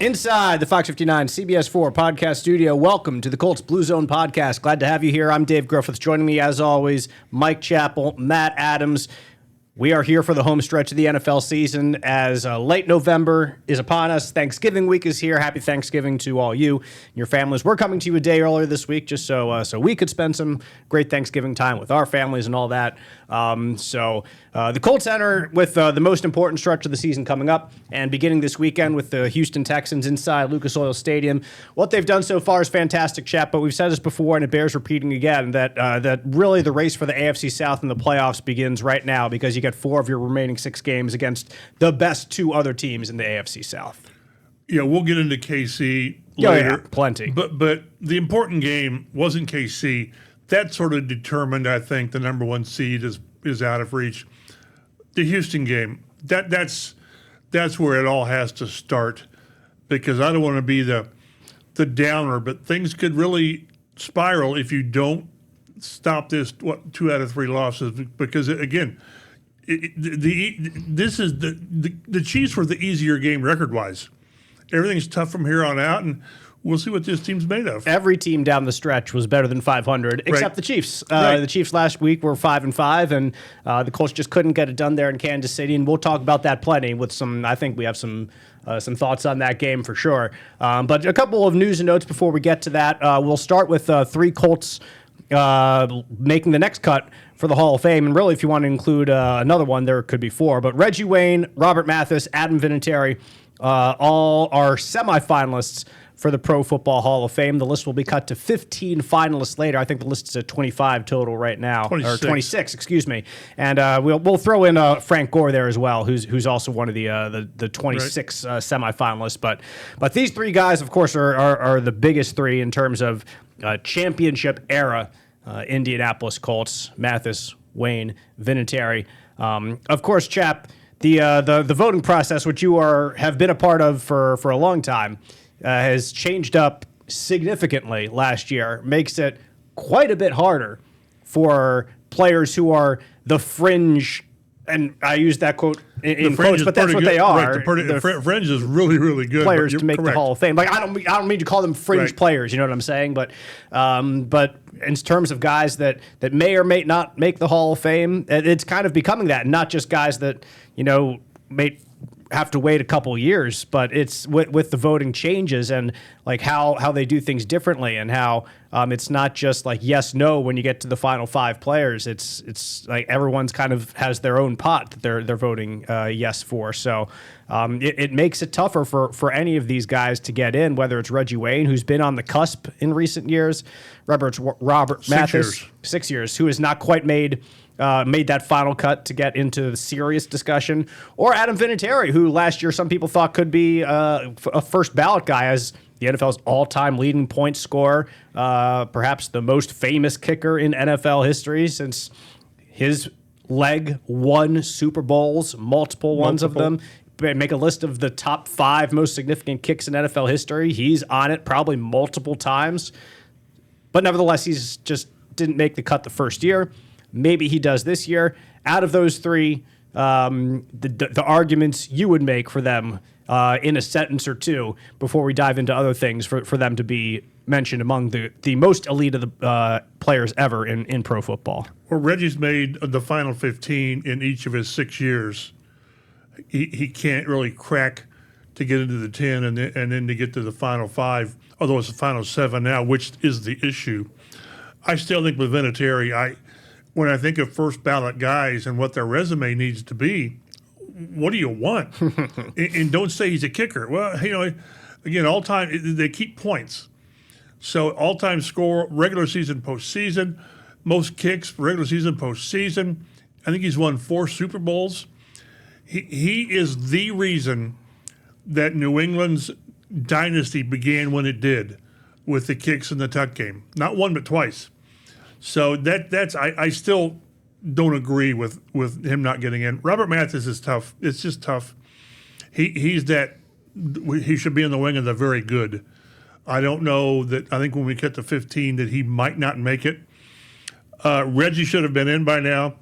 Inside the Fox 59 CBS 4 podcast studio, welcome to the Colts Blue Zone Podcast. Glad to have you here. I'm Dave Griffiths. Joining me, as always, Mike Chappell, Matt Adams. We are here for the home stretch of the NFL season as late November is upon us. Thanksgiving week is here. Happy Thanksgiving to all you and your families. We're coming to you a day earlier this week just so we could spend some great Thanksgiving time with our families and all that. The Colts enter with the most important stretch of the season coming up and beginning this weekend with the Houston Texans inside Lucas Oil Stadium. What they've done so far is fantastic, Chap, but we've said this before and it bears repeating again that really the race for the AFC South in the playoffs begins right now because you get 4 of your remaining 6 games against the best 2 other teams in the AFC South. Yeah, we'll get into KC later. Yeah, plenty. But the important game wasn't KC. That sort of determined, I think, the number 1 seed is out of reach. The Houston game, that's where it all has to start because I don't want to be the downer, but things could really spiral if you don't stop this 2 out of 3 losses because again, the Chiefs were the easier game record-wise. Everything's tough from here on out, and we'll see what this team's made of. Every team down the stretch was better than 500, except the Chiefs. Right. The Chiefs last week were 5-5, and the Colts just couldn't get it done there in Kansas City. And we'll talk about that plenty. With some, I think we have some thoughts on that game for sure. But a couple of news and notes before we get to that. We'll start with 3 Colts making the next cut for the Hall of Fame. And really, if you want to include another one, there could be 4. But Reggie Wayne, Robert Mathis, Adam Vinatieri, all are semifinalists for the Pro Football Hall of Fame. The list will be cut to 15 finalists later. I think the list is at 25 total right now. 26. Or 26, excuse me. And we'll throw in Frank Gore there as well, who's also one of the 26 semifinalists. But these 3 guys, of course, are the biggest 3 in terms of championship era Indianapolis Colts: Mathis, Wayne, Vinatieri. Of course, Chap, the voting process, which you have been a part of for a long time, has changed up significantly last year, makes it quite a bit harder for players who are the fringe, and I use that quote in quotes, but that's what they are. Right, the fringe is really, really good. Players to make the Hall of Fame. Like I don't mean to call them fringe players, you know what I'm saying? But in terms of guys that may or may not make the Hall of Fame, it's kind of becoming that, not just guys that, may have to wait a couple years, but it's with the voting changes and like how they do things differently and how it's not just like yes, no when you get to the final 5 players. It's like everyone's kind of has their own pot that they're voting yes for. So it makes it tougher for any of these guys to get in, whether it's Reggie Wayne, who's been on the cusp in recent years, Robert Mathis, 6 years, who has not quite made that final cut to get into the serious discussion, or Adam Vinatieri, who last year some people thought could be a first ballot guy as the NFL's all-time leading point scorer, perhaps the most famous kicker in NFL history since his leg won Super Bowls, multiple ones of them. Make a list of the top 5 most significant kicks in NFL history. He's on it probably multiple times. But nevertheless, he's just didn't make the cut the first year. Maybe he does this year. Out of those 3, the arguments you would make for them in a sentence or 2 before we dive into other things for them to be mentioned among the most elite of the players ever in pro football. Well, Reggie's made the final 15 in each of his 6 years. He can't really crack to get into the 10 and then to get to the final 5, although it's the final 7 now, which is the issue. I still think with Vinatieri, when I think of first ballot guys and what their resume needs to be, what do you want? and don't say he's a kicker. Well, again, all time, they keep points. So all time score, regular season, postseason, most kicks, regular season, postseason. I think he's won 4 Super Bowls. He is the reason that New England's dynasty began when it did with the kicks in the tuck game. Not one, but twice. So I still don't agree with him not getting in. Robert Mathis is tough. It's just tough. He should be in the wing of the very good. I don't know that. I think when we get to 15 that he might not make it. Reggie should have been in by now.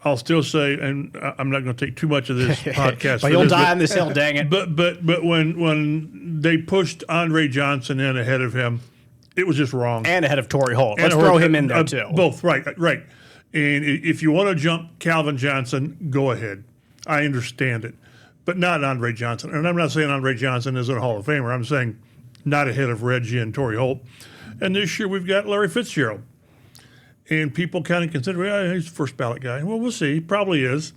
I'll still say, and I'm not going to take too much of this podcast. But you'll die on this hill, dang it. But when they pushed Andre Johnson in ahead of him, it was just wrong. And ahead of Torrey Holt. Let's throw him in there, too. Both, right. And if you want to jump Calvin Johnson, go ahead. I understand it. But not Andre Johnson. And I'm not saying Andre Johnson isn't a Hall of Famer. I'm saying not ahead of Reggie and Torrey Holt. And this year we've got Larry Fitzgerald. And people kind of consider, he's a first ballot guy. Well, we'll see. Probably is.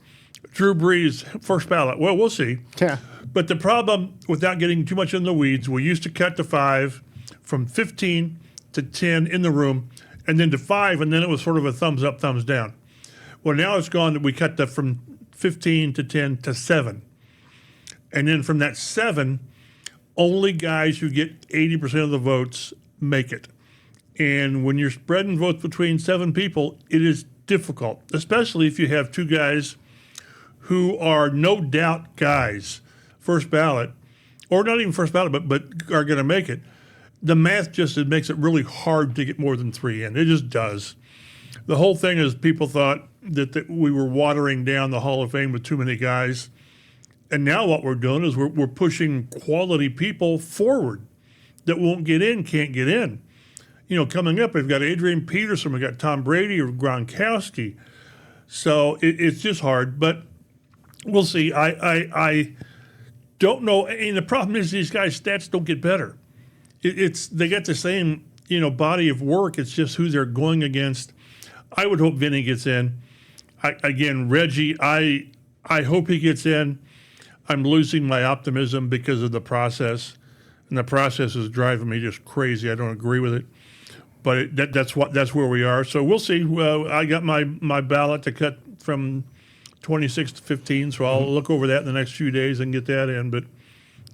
Drew Brees, first ballot. Well, we'll see. Yeah. But the problem, without getting too much in the weeds, we used to cut to 5, from 15 to 10 in the room, and then to 5, and then it was sort of a thumbs up, thumbs down. Well, now it's gone that we cut from 15 to 10 to 7. And then from that 7, only guys who get 80% of the votes make it. And when you're spreading votes between 7 people, it is difficult, especially if you have 2 guys who are no doubt guys, first ballot, or not even first ballot, but are going to make it. The math just makes it really hard to get more than 3 in. It just does. The whole thing is people thought that we were watering down the Hall of Fame with too many guys. And now what we're doing is we're pushing quality people forward that won't get in, can't get in. You know, coming up, we've got Adrian Peterson, we've got Tom Brady or Gronkowski. So it's just hard, but we'll see. I don't know. And the problem is these guys' stats don't get better. They got the same, body of work. It's just who they're going against. I would hope Vinny gets in. Again, Reggie, I hope he gets in. I'm losing my optimism because of the process, and the process is driving me just crazy. I don't agree with it, but that's where we are. So we'll see. I got my ballot to cut from 26 to 15, so I'll look over that in the next few days and get that in. But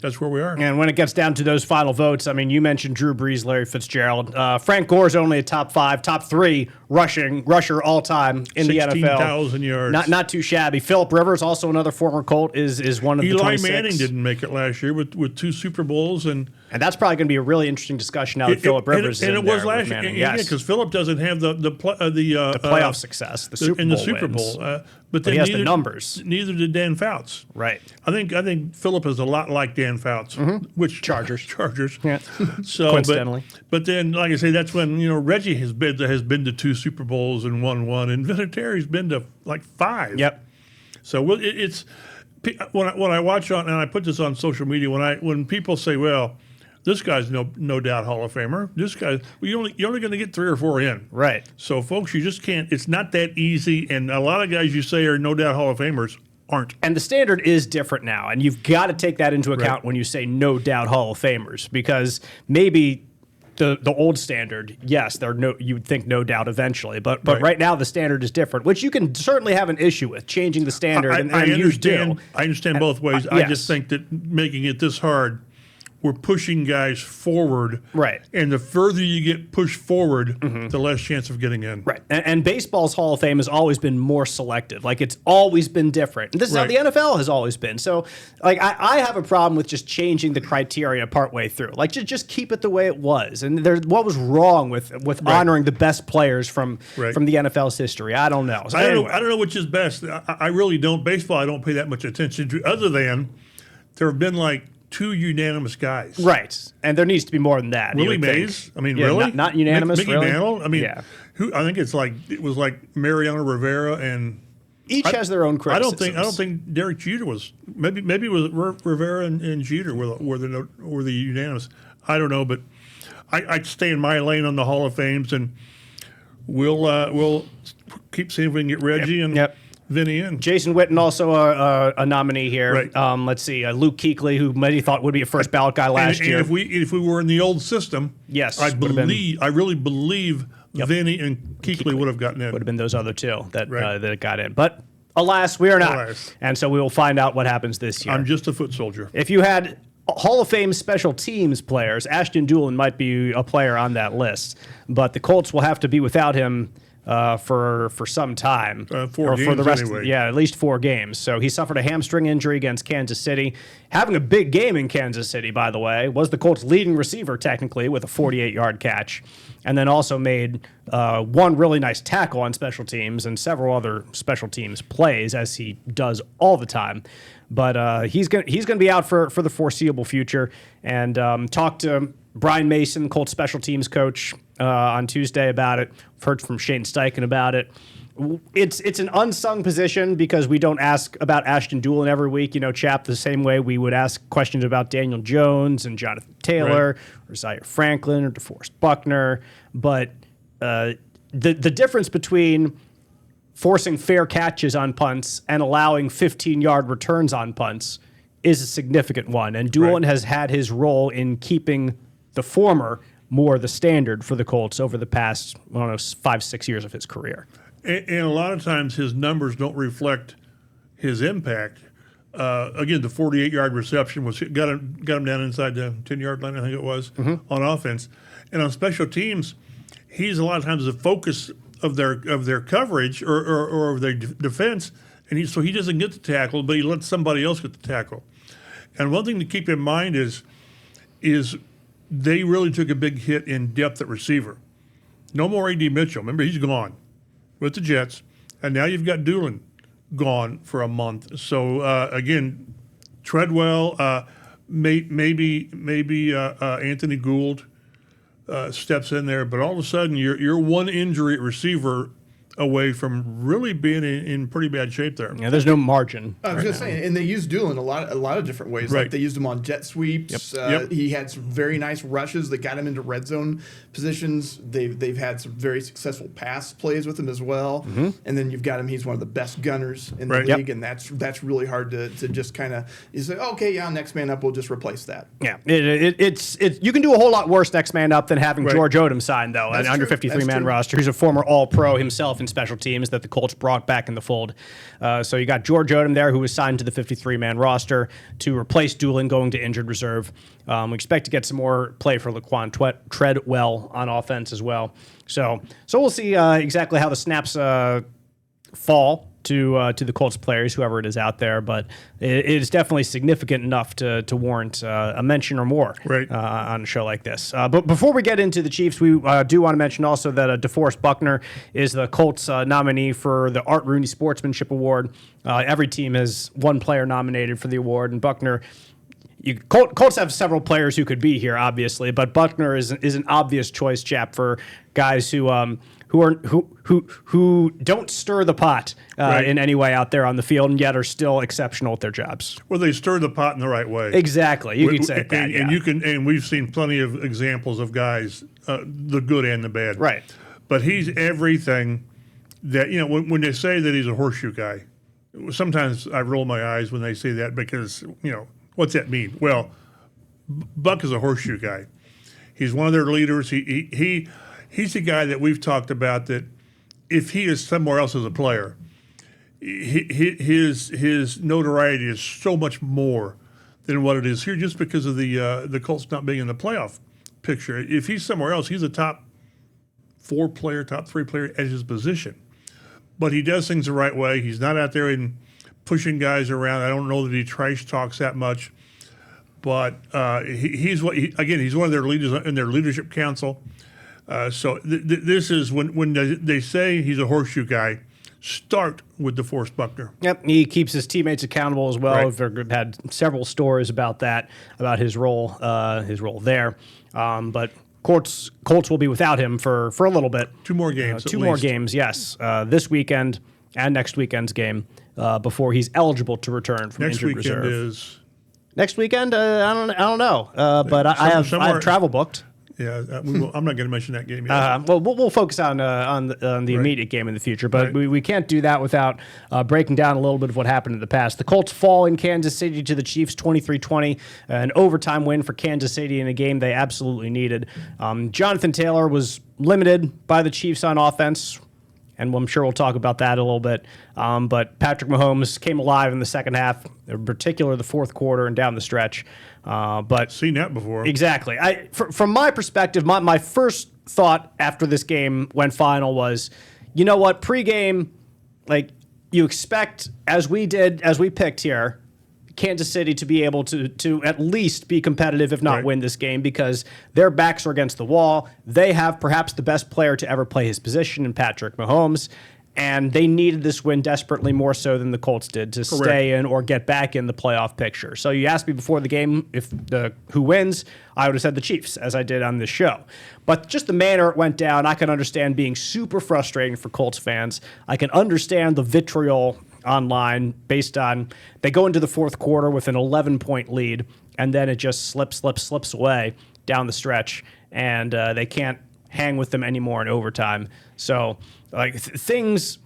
that's where we are. And when it gets down to those final votes, I mean, you mentioned Drew Brees, Larry Fitzgerald. Frank Gore's only a top 3 rusher all time in the NFL. 16,000 yards. Not too shabby. Phillip Rivers, also another former Colt, is one of the 26. Eli Manning didn't make it last year with 2 Super Bowls, and that's probably going to be a really interesting discussion now that Phillip Rivers is in there. And it was last year, yes, because Phillip doesn't have the playoff success, the Super Bowl Super Bowl. But he has the numbers. Neither did Dan Fouts. Right. I think Phillip is a lot like Dan Fouts, which Chargers. Yeah. So, coincidentally. But then, like I say, that's when Reggie has been to 2 Super Bowls and won 1, and Vinatieri's been to like 5. Yep. So it's when I watch on, and I put this on social media, when people say, well, this guy's no doubt Hall of Famer. This guy, you're only going to get 3 or 4 in. Right. So, folks, you just can't. It's not that easy. And a lot of guys you say are no doubt Hall of Famers aren't. And the standard is different now, and you've got to take that into account when you say no doubt Hall of Famers, because maybe the old standard, yes, you would think no doubt eventually, but right now the standard is different, which you can certainly have an issue with changing the standard. I understand both ways. Yes. I just think that making it this hard, we're pushing guys forward. Right. And the further you get pushed forward, the less chance of getting in. Right. And baseball's Hall of Fame has always been more selective. Like, it's always been different. And this is how the NFL has always been. So, like, I have a problem with just changing the criteria partway through. Like, just keep it the way it was. And what was wrong with honoring the best players from the NFL's history? I don't know. So I don't know which is best. I really don't. Baseball, I don't pay that much attention to, other than there have been, like, 2 unanimous guys. Right. And there needs to be more than that. Willie Mays? I mean, really? Not unanimous, Mickey really? Mantle? I mean, I think it was like Mariano Rivera and... Each has their own criticisms. I don't think Derek Jeter was... Maybe it was Rivera and Jeter were the unanimous. I don't know, but I stay in my lane on the Hall of Fames, and we'll keep seeing if we can get Reggie and... Vinny in. Jason Witten also a nominee here. Right. Let's see, Luke Kuechly, who many thought would be a first ballot guy last year. And if we were in the old system, yes, I really believe Vinny and Kuechly would have gotten in. Would have been those other 2 that got in, but alas, we are not. And so we will find out what happens this year. I'm just a foot soldier. If you had Hall of Fame special teams players, Ashton Dulin might be a player on that list, but the Colts will have to be without him for some time. 4 or games for the rest anyway. at least 4 games. So he suffered a hamstring injury against Kansas City. Having a big game in Kansas City, by the way, was the Colts' leading receiver technically with a 48-yard catch, and then also made one really nice tackle on special teams and several other special teams plays, as he does all the time. But he's gonna be out for the foreseeable future. And talked to Brian Mason, Colts special teams coach, on Tuesday about it. I've heard from Shane Steichen about it. It's an unsung position because we don't ask about Ashton Doolin every week, Chap, the same way we would ask questions about Daniel Jones and Jonathan Taylor or Zaire Franklin or DeForest Buckner. But the difference between forcing fair catches on punts and allowing 15-yard returns on punts is a significant one. And Doolin has had his role in keeping the former more the standard for the Colts over the past, 5-6 years of his career. And a lot of times his numbers don't reflect his impact. Again, the 48-yard reception got him down inside the 10-yard line, I think it was, on offense. And on special teams, he's a lot of times the focus of their coverage or of their defense, and so he doesn't get the tackle, but he lets somebody else get the tackle. And one thing to keep in mind is they really took a big hit in depth at receiver. No more A.D. Mitchell. Remember, he's gone with the Jets, and now you've got Doolin gone for a month. So again, Treadwell, maybe Anthony Gould steps in there, but all of a sudden you're one injury at receiver away from really being in pretty bad shape there. Yeah, there's no margin. I was just saying, and they used Doolin a lot of different ways. Right. Like they used him on jet sweeps. Yep. He had some very nice rushes that got him into red zone positions. They've had some very successful pass plays with him as well. Mm-hmm. And then you've got him. He's one of the best gunners in the league, and that's really hard to just kind of say, okay, yeah, next man up, we'll just replace that. Yeah, it's you can do a whole lot worse next man up than having George Odom signed though, an under 53-man roster. He's a former All-Pro himself in special teams that the Colts brought back in the fold. So you got George Odom there, who was signed to the 53-man roster to replace Doolin going to injured reserve. We expect to get some more play for Laquan Treadwell on offense as well. So we'll see exactly how the snaps fall to the Colts players, whoever it is out there, but it is definitely significant enough to warrant a mention or more on a show like this. But before we get into the Chiefs, we do want to mention also that DeForest Buckner is the Colts nominee for the Art Rooney Sportsmanship Award. Every team has one player nominated for the award, and Buckner. Colts have several players who could be here, obviously, but Buckner is an obvious choice, Chap, for guys who don't stir the pot in any way out there on the field, and yet are still exceptional at their jobs. Well, they stir the pot in the right way. Exactly, you could say that. And we've seen plenty of examples of guys, the good and the bad. Right. But he's everything that when they say that he's a horseshoe guy, sometimes I roll my eyes when they say that because what's that mean? Well, Buck is a horseshoe guy. He's one of their leaders. He's the guy that we've talked about that if he is somewhere else as a player, his notoriety is so much more than what it is here just because of the Colts not being in the playoff picture. If he's somewhere else, he's a top 4 player, top 3 player at his position. But he does things the right way. He's not out there in pushing guys around. I don't know that he trash talks that much. But he's one of their leaders in their leadership council. So this is when they say he's a horseshoe guy, start with DeForest Buckner. Yep, he keeps his teammates accountable as well. We've had several stories about that, about his role there. But Colts will be without him for a little bit. 2 more games. 2 more games, yes. This weekend and next weekend's game before he's eligible to return from injured reserve. Next weekend, I don't know, but I have travel booked. Yeah, I'm not going to mention that game yet. Well, we'll focus on the immediate game in the future, but we can't do that without breaking down a little bit of what happened in the past. The Colts fall in Kansas City to the Chiefs 23-20, an overtime win for Kansas City in a game they absolutely needed. Jonathan Taylor was limited by the Chiefs on offense, and I'm sure we'll talk about that a little bit. But Patrick Mahomes came alive in the second half, in particular the fourth quarter and down the stretch. But seen that before. Exactly. From my perspective, my first thought after this game went final was, you know what, pregame, like you expect, as we picked here, Kansas City to be able to at least be competitive, if not win this game, because their backs are against the wall. They have perhaps the best player to ever play his position in Patrick Mahomes, and they needed this win desperately, more so than the Colts did, to stay in or get back in the playoff picture. So you asked me before the game who wins, I would have said the Chiefs, as I did on this show. But just the manner it went down, I can understand being super frustrating for Colts fans. I can understand the vitriol online based on they go into the fourth quarter with an 11-point lead, and then it just slips away down the stretch, and they can't hang with them anymore in overtime. So like things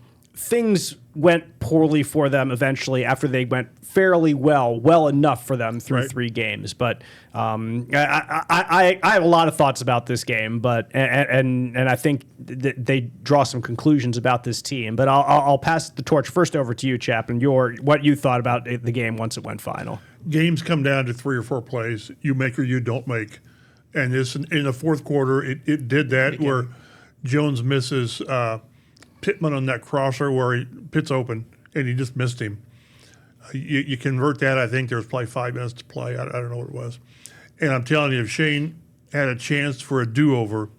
went poorly for them eventually after they went fairly well enough for them through 3 games. But I have a lot of thoughts about this game, but and I think they draw some conclusions about this team. But I'll pass the torch first over to you, Chap, and what you thought about the game once it went final. Games come down to 3 or 4 plays. You make or you don't make. And this in the fourth quarter, it did that where Jones misses Pittman on that crosser where Pitt's open, and he just missed him. You convert that, I think there was probably 5 minutes to play. I don't know what it was. And I'm telling you, if Shane had a chance for a do-over,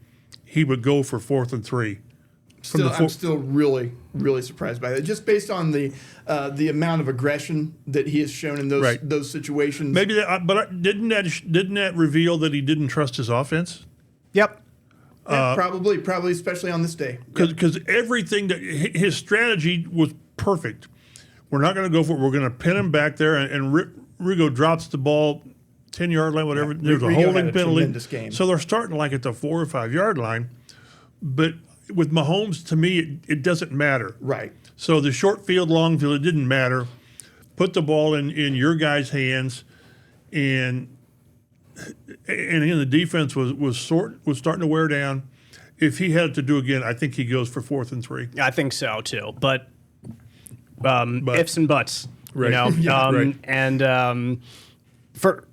he would go for 4th and 3. I'm still really, really surprised by that. Just based on the amount of aggression that he has shown in those situations. Maybe but didn't that reveal that he didn't trust his offense? Yep. Yeah, probably, especially on this day. Because everything that his strategy was perfect. We're not going to go for it. We're going to pin him back there, and Rigo drops the ball 10-yard line, whatever. Yeah, There's a Rigo holding had a penalty. tremendous game. So they're starting like at the 4 or 5 yard line. But with Mahomes, to me, it doesn't matter. Right. So the short field, long field, it didn't matter. Put the ball in your guys' hands, and again, the defense was starting to wear down. If he had to do again, I think he goes for 4th and 3. I think so too, but ifs and buts, right. you know. And for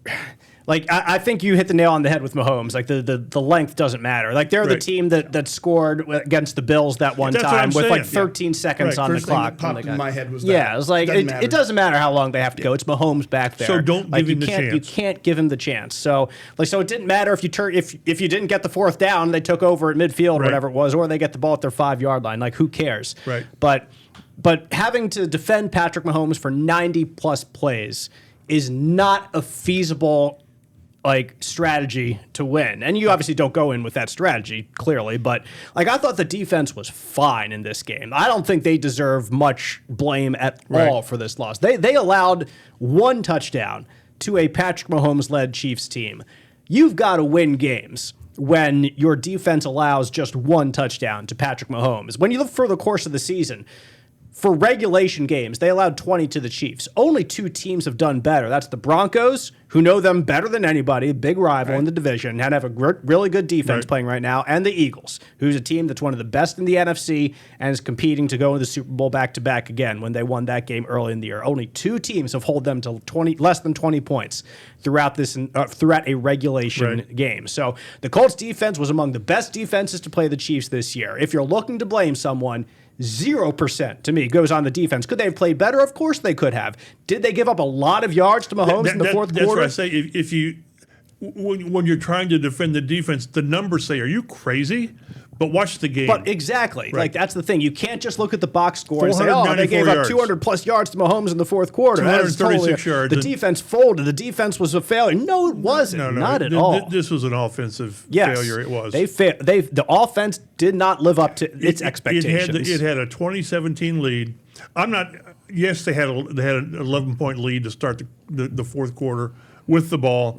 like, I think you hit the nail on the head with Mahomes. Like the length doesn't matter. Like they're the team that scored against the Bills that one time with like 13 seconds on First the clock. Thing that popped in my head was that. Yeah, it was like it doesn't matter how long they have to go. It's Mahomes back there. So don't give him the chance. You can't give him the chance. So it didn't matter if you didn't get the 4th down, they took over at midfield or whatever it was, or they get the ball at their 5-yard line. Like who cares? Right. But having to defend Patrick Mahomes for 90+ plays is not a feasible strategy to win. And you obviously don't go in with that strategy, clearly, but I thought the defense was fine in this game. I don't think they deserve much blame at all for this loss. They allowed 1 touchdown to a Patrick Mahomes-led Chiefs team. You've got to win games when your defense allows just 1 touchdown to Patrick Mahomes. When you look for the course of the season, for regulation games, they allowed 20 to the Chiefs. Only 2 teams have done better. That's the Broncos, who know them better than anybody, big rival in the division, and have a really good defense playing right now, and the Eagles, who's a team that's one of the best in the NFC and is competing to go to the Super Bowl back-to-back again when they won that game early in the year. Only 2 teams have held them to less than 20 points throughout a regulation game. So the Colts defense was among the best defenses to play the Chiefs this year. If you're looking to blame someone, 0% to me goes on the defense. Could they have played better? Of course they could have. Did they give up a lot of yards to Mahomes in the fourth quarter? That's what I say. If you when you're trying to defend the defense, the numbers say, "Are you crazy?" But watch the game. But exactly. Like, that's the thing. You can't just look at the box score and say, oh, they gave up 200-plus yards to Mahomes in the fourth quarter. 236 yards. The defense folded. The defense was a failure. No, it wasn't. Not at all. This was an offensive failure. It was. The offense did not live up to its expectations. It had a 2017 lead. Yes, they had an 11-point lead to start the fourth quarter with the ball,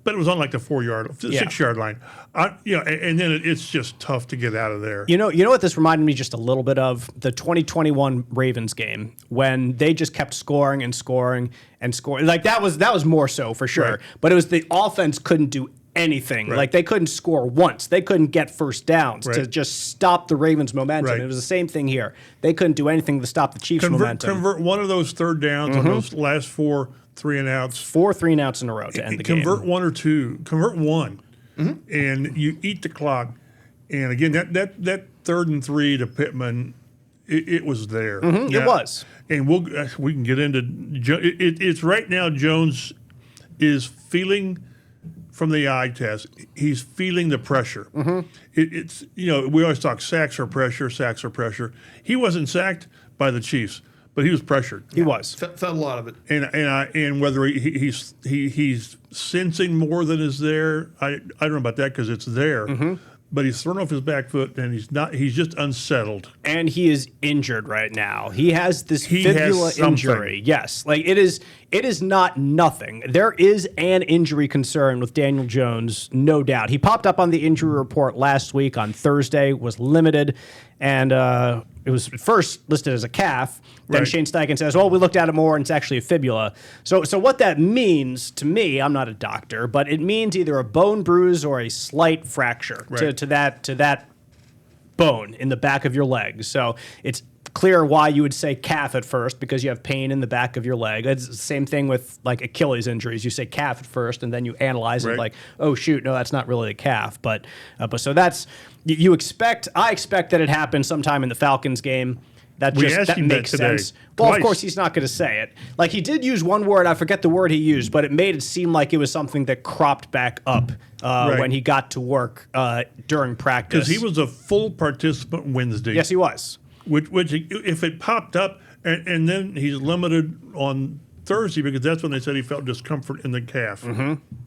but it was on like the 6-yard line. And then it's just tough to get out of there. You know what this reminded me just a little bit of? The 2021 Ravens game when they just kept scoring and scoring and scoring. Like that was more so for sure. Right. But it was the offense couldn't do anything. Right. Like they couldn't score once. They couldn't get first downs to just stop the Ravens' momentum. Right. It was the same thing here. They couldn't do anything to stop the Chiefs' momentum. Convert one of those third downs on those last 4 3-and-outs. 4 3-and-outs in a row to end the game. Convert one or two. Convert one, and you eat the clock. And again, that 3rd and 3 to Pittman, it was there. It was. And we can get into it's right now. Jones is feeling from the eye test. He's feeling the pressure. It's we always talk sacks are pressure. He wasn't sacked by the Chiefs, but he was pressured. He was. Felt a lot of it. And whether he's sensing more than is there, I don't know about that because it's there. But he's thrown off his back foot, and he's just unsettled. And he is injured right now. He has this fibula injury. Yes. Like it is not nothing. There is an injury concern with Daniel Jones, no doubt. He popped up on the injury report last week on Thursday, was limited, and it was first listed as a calf. Then Shane Steichen says, well, we looked at it more, and it's actually a fibula. So what that means to me, I'm not a doctor, but it means either a bone bruise or a slight fracture to that bone in the back of your leg. So it's clear why you would say calf at first, because you have pain in the back of your leg. It's the same thing with like Achilles injuries. You say calf at first, and then you analyze it like, oh shoot, no, that's not really a calf. But so that's I expect that it happened sometime in the Falcons game. That makes sense. Well, of course, he's not going to say it. Like, he did use one word. I forget the word he used, but it made it seem like it was something that cropped back up when he got to work during practice. Because he was a full participant Wednesday. Yes, he was. Which if it popped up, and then he's limited on Thursday because that's when they said he felt discomfort in the calf.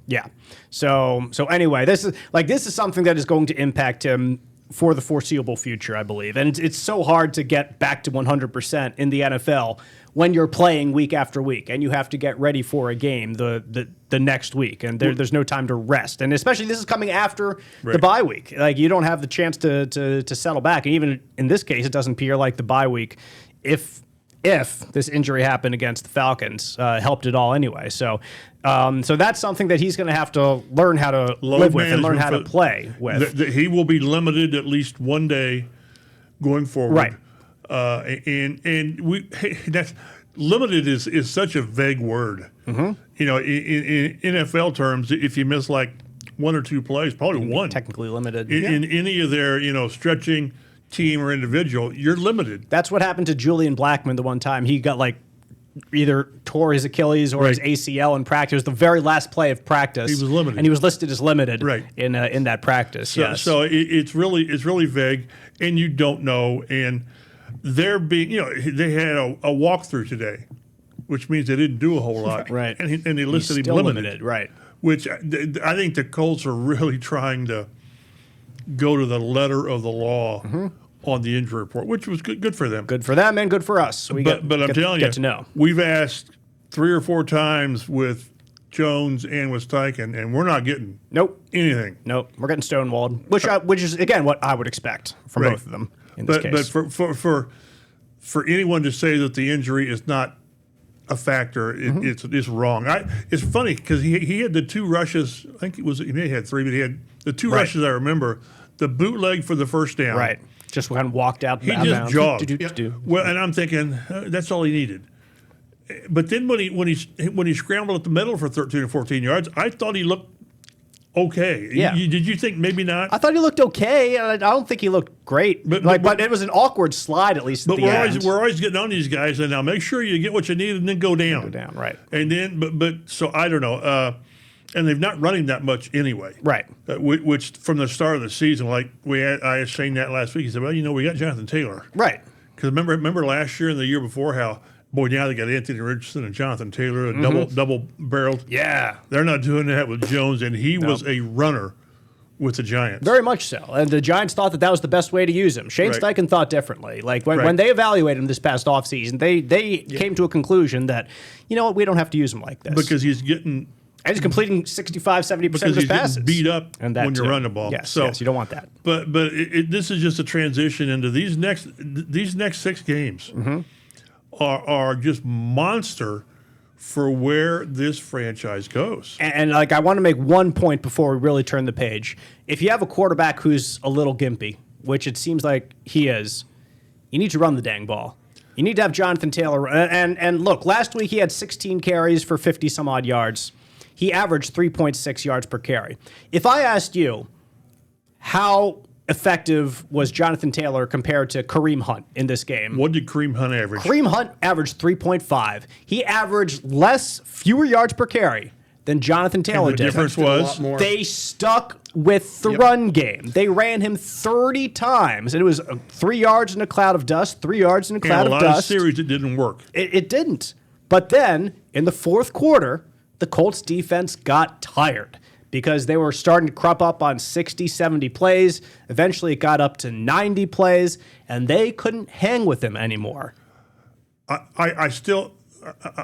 Yeah. So anyway, this is something that is going to impact him for the foreseeable future, I believe. And it's so hard to get back to 100% in the NFL when you're playing week after week and you have to get ready for a game the next week, and there's no time to rest. And especially this is coming after the bye week. Like, you don't have the chance to settle back. And even in this case, it doesn't appear like the bye week, if this injury happened against the Falcons, helped it all anyway. So that's something that he's going to have to learn how to live with and learn how to play with. He will be limited at least one day going forward. Right. That's limited is such a vague word. In NFL terms, if you miss like one or two plays, probably one. Technically limited. In any of their stretching team or individual, you're limited. That's what happened to Julian Blackmon the one time. He got either tore his Achilles or his ACL in practice. It was the very last play of practice. He was limited, and he was listed as limited in that practice. So it's really vague, and you don't know. And they're being, they had a walkthrough today, which means they didn't do a whole lot, right? And they listed him limited, right? Which I think the Colts are really trying to go to the letter of the law on the injury report, which was good for them. Good for them and good for us. But I'm telling you, to know. We've asked 3 or 4 times with Jones and with Steichen, and we're not getting anything. Nope, we're getting stonewalled, which is again what I would expect from both of them in this case. But for anyone to say that the injury is not a factor, it's wrong. It's funny because he had the 2 rushes. I think he may have had 3, but he had the 2 rushes. I remember the bootleg for the first down. Right, just kind of walked out. He just jogged. Well, and I'm thinking that's all he needed. But then when he scrambled up the middle for 13 or 14 yards, I thought he looked okay. Yeah. Did you think maybe not? I thought he looked okay. I don't think he looked great. But it was an awkward slide, at least. But we're always getting on these guys, and now make sure you get what you need and then go down. Go down, right? And then, so I don't know. And they've not running that much anyway. Right. Which from the start of the season, I was saying that last week. He said, well, we got Jonathan Taylor. Right. Because remember last year and the year before how, boy, now they got Anthony Richardson and Jonathan Taylor, double barreled. Yeah. They're not doing that with Jones, and he was a runner with the Giants. Very much so. And the Giants thought that was the best way to use him. Shane Steichen thought differently. Like when they evaluated him this past offseason, they came to a conclusion that, we don't have to use him like this. Because he's getting... And he's completing 65-70% of his passes. Getting beat up when you're running the ball. Yes, you don't want that. But this is just a transition into these next 6 games are just monster for where this franchise goes. And I want to make one point before we really turn the page. If you have a quarterback who's a little gimpy, which it seems like he is, you need to run the dang ball. You need to have Jonathan Taylor. And look, last week he had 16 carries for 50-some-odd yards. He averaged 3.6 yards per carry. If I asked you effective was Jonathan Taylor compared to Kareem Hunt in this game? What did Kareem Hunt average? Kareem Hunt averaged 3.5. He averaged fewer yards per carry than Jonathan Taylor And the did. difference was They stuck with the run game. They ran him 30 times, and it was 3 yards in a cloud of dust, 3 yards in a cloud in a of lot dust. of series it didn't work. It didn't. But then in the fourth quarter, the Colts defense got tired because they were starting to crop up on 60, 70 plays. Eventually, it got up to 90 plays, and they couldn't hang with him anymore. I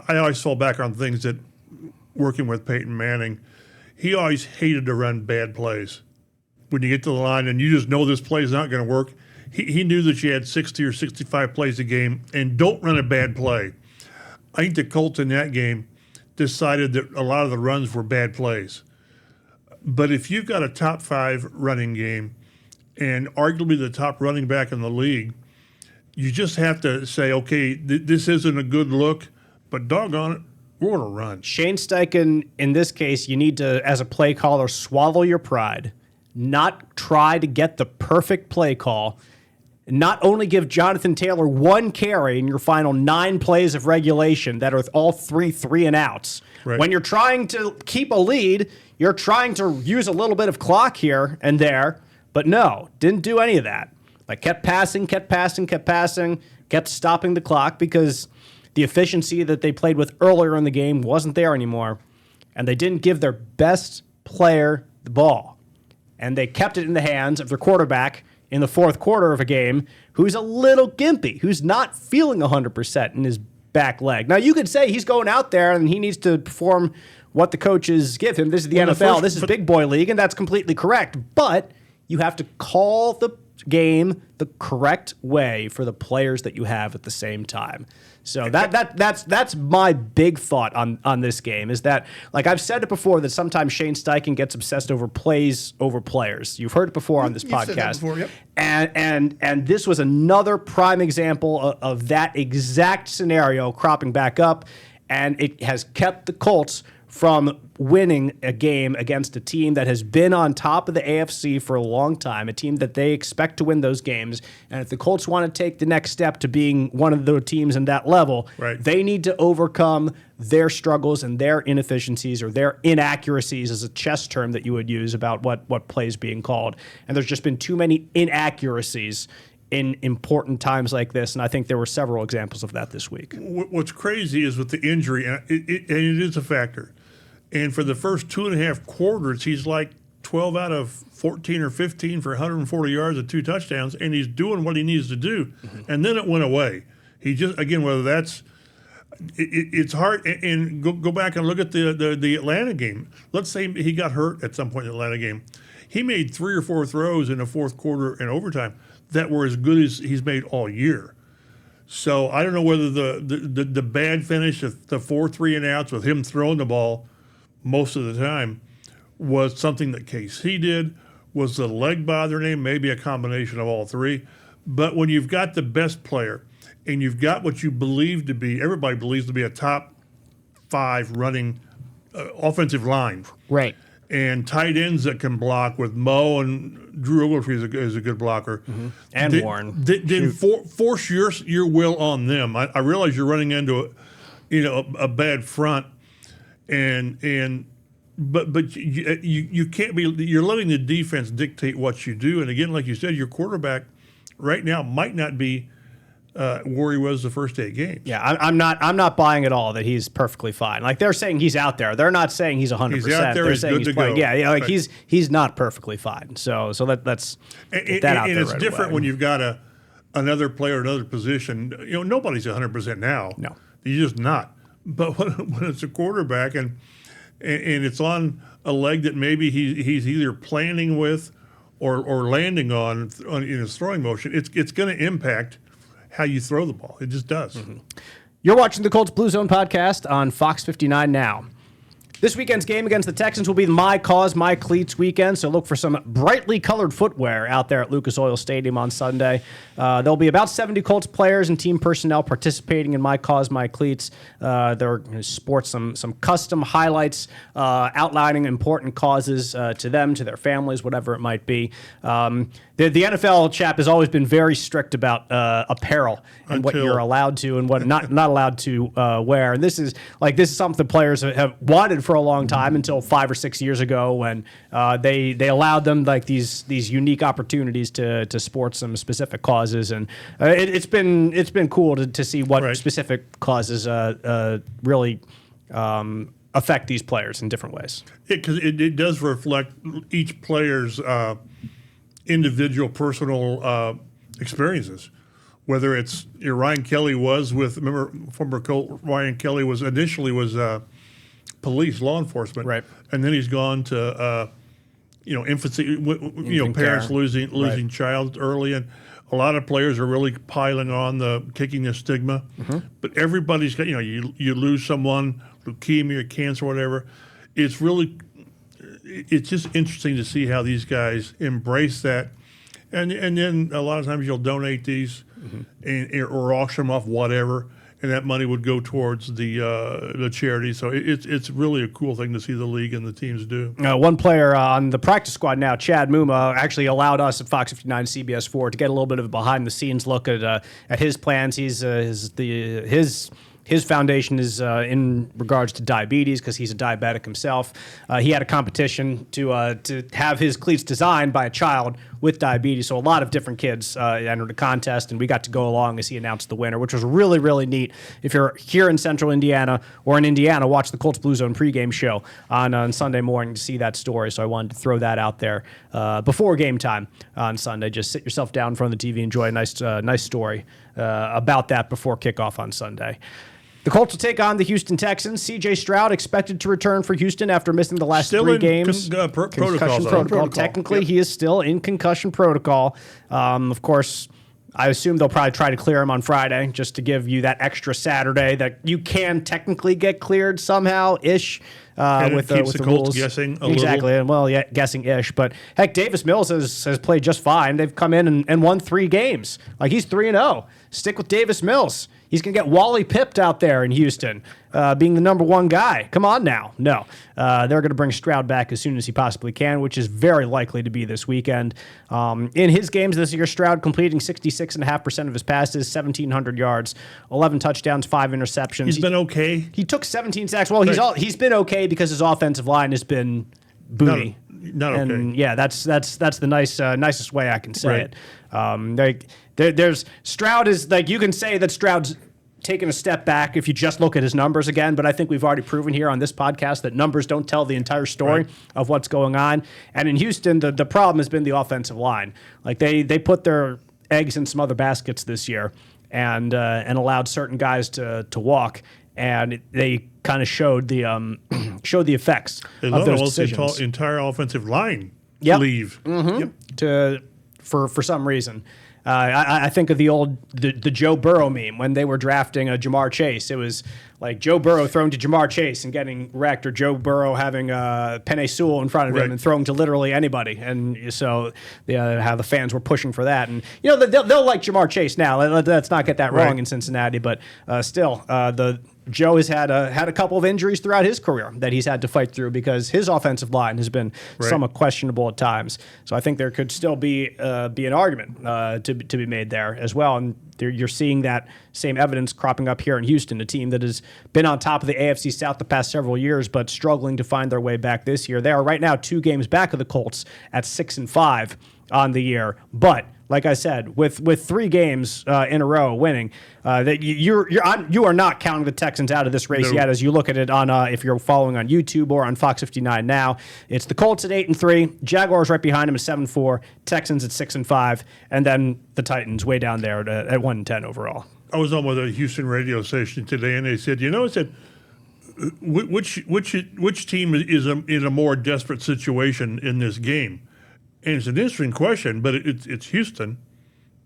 always fall back on things that, working with Peyton Manning, he always hated to run bad plays. When you get to the line and you just know this play is not going to work, he knew that you had 60 or 65 plays a game, and don't run a bad play. I think the Colts in that game decided that a lot of the runs were bad plays. But if you've got a top 5 running game and arguably the top running back in the league, you just have to say, okay, this isn't a good look, but doggone it, we're going to run. Shane Steichen, in this case, you need to, as a play caller, swallow your pride, not try to get the perfect play call, not only give Jonathan Taylor 1 carry in your final 9 plays of regulation that are all 3 and outs. Right. When you're trying to keep a lead, you're trying to use a little bit of clock here and there, but no, didn't do any of that. Like kept passing, kept stopping the clock because the efficiency that they played with earlier in the game wasn't there anymore, and they didn't give their best player the ball. And they kept it in the hands of their quarterback in the fourth quarter of a game who's a little gimpy, who's not feeling 100% in his back leg. Now, you could say he's going out there and he needs to perform what the coaches give him. This is the NFL. This is big boy league, and that's completely correct. But you have to call the game the correct way for the players that you have at the same time. So that's my big thought on this game is that, like I've said it before, that sometimes Shane Steichen gets obsessed over plays over players. You've heard it before on this podcast. Said that before, yep. And this was another prime example of that exact scenario cropping back up, and it has kept the Colts from winning a game against a team that has been on top of the AFC for a long time, a team that they expect to win those games. And if the Colts want to take the next step to being one of the teams in that level, right, they need to overcome their struggles and their inefficiencies or their inaccuracies, as a chess term that you would use about what plays being called. And there's just been too many inaccuracies in important times like this, and I think there were several examples of that this week. What's crazy is with the injury, and it is a factor. And for the first 2.5 quarters, he's like 12 out of 14 or 15 for 140 yards and 2 touchdowns, and he's doing what he needs to do. Mm-hmm. And then it went away. He just, again, whether that's it's hard. And go back and look at the Atlanta game. Let's say he got hurt at some point in the Atlanta game. He made 3 or 4 throws in the fourth quarter and overtime that were as good as he's made all year. So I don't know whether the bad finish of the 4 3 and outs with him throwing the ball most of the time was something that KC did. Was the leg bothering him? Maybe a combination of all 3. But when you've got the best player and you've got what you believe to be, everybody believes to be a top 5 running offensive line. Right. And tight ends that can block with Mo and Drew Ogletree is a good blocker. Mm-hmm. And Warren. Then force your will on them. I realize you're running into a bad front, but you can't be. You're letting the defense dictate what you do. And again, like you said, your quarterback right now might not be where he was the first 8 games. Yeah, I'm not buying at all that he's perfectly fine. Like they're saying he's out there. They're not saying he's 100%. He's out there. They're he's saying good he's to playing. go. Yeah, like right. he's not perfectly fine. So let's get that out there. And it's right different away. when you've got another player, another position. Nobody's 100% now. No, you're just not. But when it's a quarterback and it's on a leg that maybe he's either planning with or landing on in his throwing motion, it's going to impact how you throw the ball. It just does. Mm-hmm. You're watching the Colts Blue Zone Podcast on Fox 59 now. This weekend's game against the Texans will be the My Cause, My Cleats weekend, so look for some brightly colored footwear out there at Lucas Oil Stadium on Sunday. There'll be about 70 Colts players and team personnel participating in My Cause, My Cleats. They're going to sport some custom highlights outlining important causes to them, to their families, whatever it might be. The NFL, Chap, has always been very strict about apparel and what you're allowed to and what not allowed to wear. And this is something players have wanted for a long time until 5 or 6 years ago when they allowed them like these unique opportunities to sport some specific causes. And it's been cool to see what specific causes really affect these players in different ways. Because it does reflect each player's individual personal experiences. Whether it's Ryan Kelly remember former Colt Ryan Kelly was police, law enforcement, right? And then he's gone to infancy, parents care. losing child early, and a lot of players are really piling on kicking the stigma. Mm-hmm. But everybody's got you lose someone, leukemia, or cancer, whatever. It's just interesting to see how these guys embrace that. And then a lot of times you'll donate these or auction them off, whatever, and that money would go towards the charity. So it's really a cool thing to see the league and the teams do. One player on the practice squad now, Chad Muma, actually allowed us at Fox 59 CBS 4 to get a little bit of a behind-the-scenes look at his plans. His foundation is in regards to diabetes because he's a diabetic himself. He had a competition to have his cleats designed by a child with diabetes. So a lot of different kids entered the contest, and we got to go along as he announced the winner, which was really, really neat. If you're here in Central Indiana or in Indiana, watch the Colts Blue Zone pregame show on Sunday morning to see that story. So I wanted to throw that out there before game time on Sunday. Just sit yourself down in front of the TV, enjoy a nice story about that before kickoff on Sunday. The Colts will take on the Houston Texans. CJ Stroud expected to return for Houston after missing the last 3 games. Concussion protocol. Technically, he is still in concussion protocol. Of course, I assume they'll probably try to clear him on Friday just to give you that extra Saturday that you can technically get cleared somehow-ish. With the Colts rules. Guessing a exactly. little. And well, yeah, guessing-ish. But heck, Davis Mills has played just fine. They've come in and won 3 games. Like, he's 3-0. Stick with Davis Mills. He's going to get Wally pipped out there in Houston, being the number 1 guy. Come on now. No. They're going to bring Stroud back as soon as he possibly can, which is very likely to be this weekend. In his games this year, Stroud completing 66.5% of his passes, 1,700 yards, 11 touchdowns, 5 interceptions. He's been okay. He took 17 sacks. Well, he's bbeen okay because his offensive line has been booty. Not okay. And yeah, that's the nicest way I can say it. There's Stroud is like, you can say that Stroud's taken a step back if you just look at his numbers again, but I think we've already proven here on this podcast that numbers don't tell the entire story of what's going on. And in Houston, the problem has been the offensive line. Like they put their eggs in some other baskets this year and allowed certain guys to walk, and they kind of showed the effects of those decisions. The entire offensive line leave. Mm-hmm. For some reason. I think of the Joe Burrow meme when they were drafting Jamar Chase. It was like Joe Burrow throwing to Jamar Chase and getting wrecked, or Joe Burrow having Penei Sewell in front of him and throwing to literally anybody. And so how the fans were pushing for that. And they'll like Jamar Chase now. Let's not get that wrong in Cincinnati, but still Joe has had a couple of injuries throughout his career that he's had to fight through because his offensive line has been somewhat questionable at times. So I think there could still be an argument to be made there as well. And you're seeing that same evidence cropping up here in Houston, a team that has been on top of the AFC South the past several years, but struggling to find their way back this year. They are right now 2 games back of the Colts at 6-5 on the year, but like I said, with 3 games in a row winning, that you are not counting the Texans out of this race yet. As you look at it on if you're following on YouTube or on Fox 59 now, it's the Colts at 8-3, Jaguars right behind them at 7-4, Texans at 6-5, and then the Titans way down there at 1-10 overall. I was on with a Houston radio station today, and they said, which team is in a more desperate situation in this game? And it's an interesting question, but it's Houston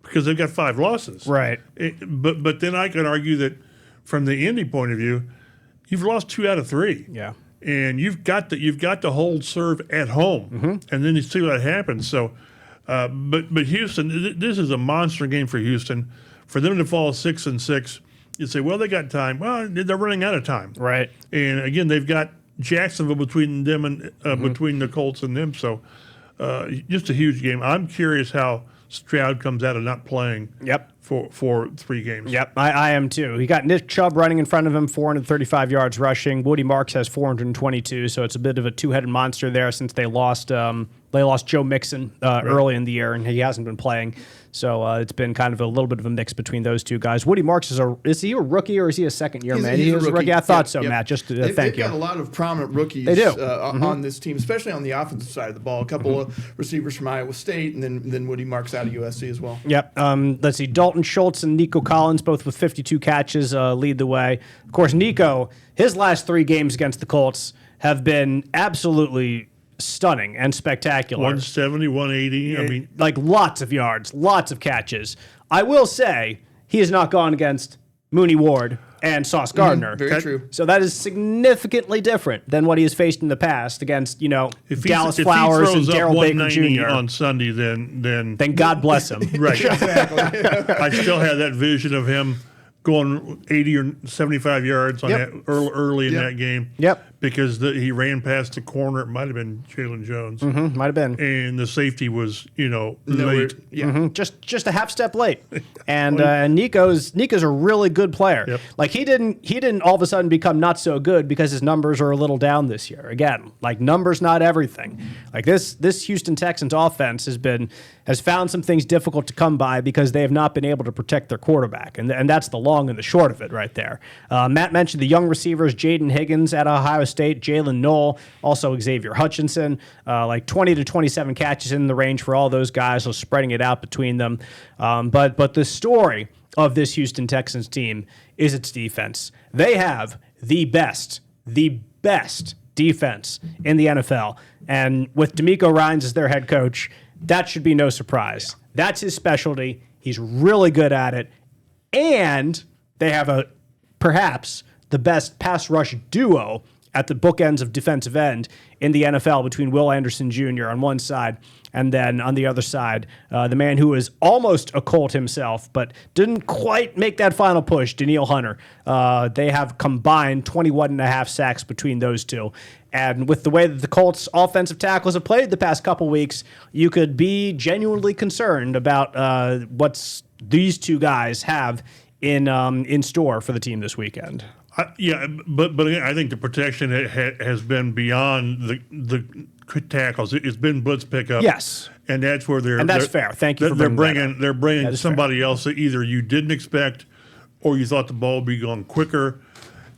because they've got 5 losses. Right. But then I can argue that from the Indy point of view, you've lost 2 out of 3. Yeah. and you've got to hold serve at home, and then you see what happens. So, but Houston, this is a monster game for Houston. For them to fall 6-6, you say, well, they got time. Well, they're running out of time, Right. And again, they've got Jacksonville between them and between the Colts and them. So, just a huge game. I'm curious how Stroud comes out of not playing. Yep. For 3 games. Yep, I am too. He got Nick Chubb running in front of him, 435 yards rushing. Woody Marks has 422, so it's a bit of a two-headed monster there since they lost Joe Mixon early in the year, and he hasn't been playing. So it's been kind of a little bit of a mix between those two guys. Woody Marks is he a rookie or is he a second-year man? He's a rookie. I thought so, Matt. Just they've thank you. They've got a lot of prominent rookies They do. On this team, especially on the offensive side of the ball. A couple of receivers from Iowa State, and then Woody Marks out of USC as well. Yep. Let's see. Dalton Schultz and Nico Collins, both with 52 catches, lead the way. Of course, Nico, his last 3 games against the Colts have been absolutely stunning and spectacular. 170, 180. I mean, like lots of yards, lots of catches. I will say he has not gone against Mooney Ward and Sauce Gardner. Very true. So that is significantly different than what he has faced in the past against, Dallas Flowers and Darrell Baker Jr. on Sunday, then God bless him. Right. Exactly. I still have that vision of him going 80 or 75 yards on that early in that game. Yep. Because he ran past the corner. It might have been Jalen Jones. Might have been. And the safety was, late. Yeah. Just a half step late. And Nico's a really good player. Yep. Like he didn't all of a sudden become not so good because his numbers are a little down this year. Again, like numbers not everything. Like this Houston Texans offense has found some things difficult to come by because they have not been able to protect their quarterback. And that's the long and the short of it right there. Matt mentioned the young receivers, Jaden Higgins at Ohio State, Jalen Knoll, also Xavier Hutchinson, like 20 to 27 catches in the range for all those guys, so spreading it out between them. But the story of this Houston Texans team is its defense. They have the best defense in the NFL. And with DeMeco Ryans as their head coach, that should be no surprise. That's his specialty. He's really good at it. And they have perhaps the best pass rush duo at the bookends of defensive end in the NFL between Will Anderson Jr. on one side and then on the other side, the man who is almost a Colt himself but didn't quite make that final push, Danielle Hunter. They have combined 21.5 sacks between those two. And with the way that the Colts offensive tackles have played the past couple weeks, you could be genuinely concerned about what these two guys have in store for the team this weekend. But again, I think the protection has been beyond the tackles. It's been blitz pickup. Yes, and that's where that's fair. Thank you for they're bringing somebody fair. else that either you didn't expect or you thought the ball would be going quicker.